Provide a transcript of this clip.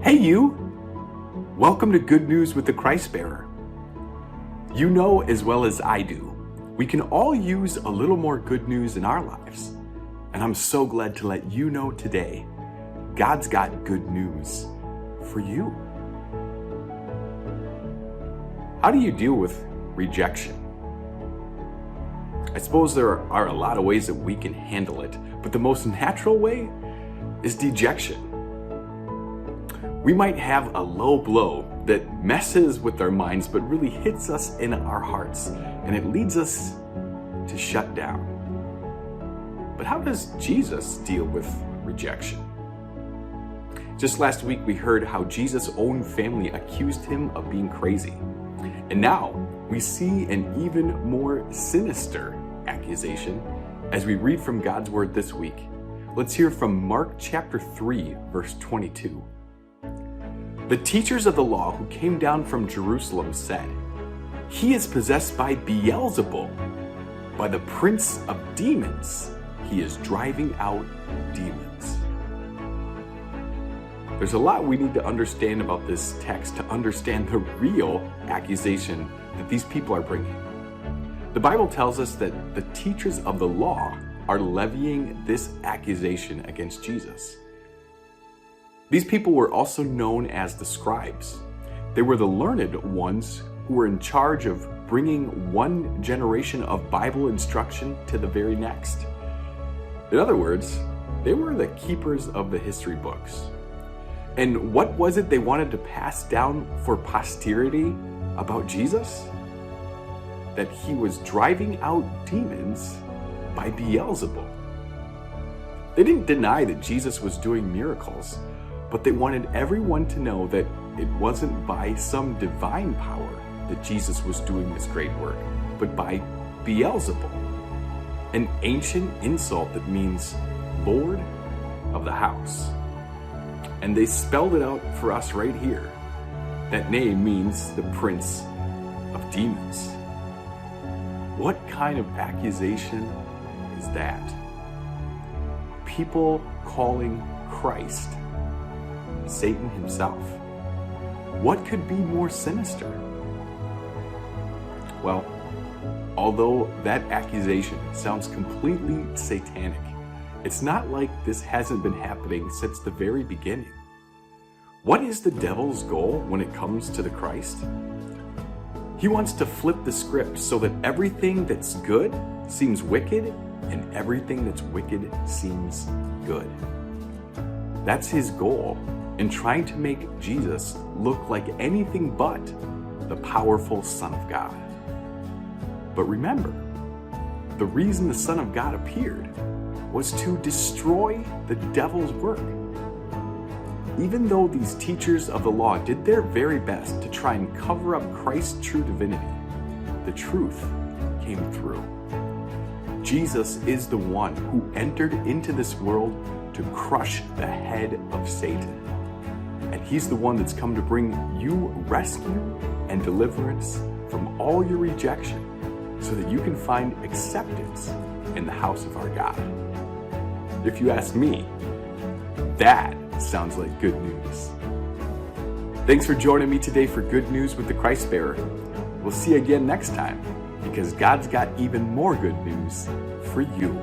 Hey you! Welcome to Good News with the Christ Bearer. You know as well as I do, we can all use a little more good news in our lives. And I'm so glad to let you know today, God's got good news for you. How do you deal with rejection? I suppose there are a lot of ways that we can handle it, but the most natural way is dejection. We might have a low blow that messes with our minds but really hits us in our hearts, and it leads us to shut down. But how does Jesus deal with rejection? Just last week we heard how Jesus' own family accused him of being crazy. And now we see an even more sinister accusation as we read from God's word this week. Let's hear from Mark chapter 3, verse 22. The teachers of the law who came down from Jerusalem said, "He is possessed by Beelzebul, by the prince of demons. He is driving out demons." There's a lot we need to understand about this text to understand the real accusation that these people are bringing. The Bible tells us that the teachers of the law are levying this accusation against Jesus. These people were also known as the scribes. They were the learned ones who were in charge of bringing one generation of Bible instruction to the very next. In other words, they were the keepers of the history books. And what was it they wanted to pass down for posterity about Jesus? That he was driving out demons by Beelzebul. They didn't deny that Jesus was doing miracles, but they wanted everyone to know that it wasn't by some divine power that Jesus was doing this great work, but by Beelzebul, an ancient insult that means Lord of the house. And they spelled it out for us right here. That name means the prince of demons. What kind of accusation is that? People calling Christ Satan himself. What could be more sinister? Well, although that accusation sounds completely satanic, it's not like this hasn't been happening since the very beginning. What is the devil's goal when it comes to the Christ? He wants to flip the script so that everything that's good seems wicked and everything that's wicked seems good. That's his goal in trying to make Jesus look like anything but the powerful Son of God. But remember, the reason the Son of God appeared was to destroy the devil's work. Even though these teachers of the law did their very best to try and cover up Christ's true divinity, the truth came through. Jesus is the one who entered into this world to crush the head of Satan. And he's the one that's come to bring you rescue and deliverance from all your rejection so that you can find acceptance in the house of our God. If you ask me, that sounds like good news. Thanks for joining me today for Good News with the Christ Bearer. We'll see you again next time because God's got even more good news for you.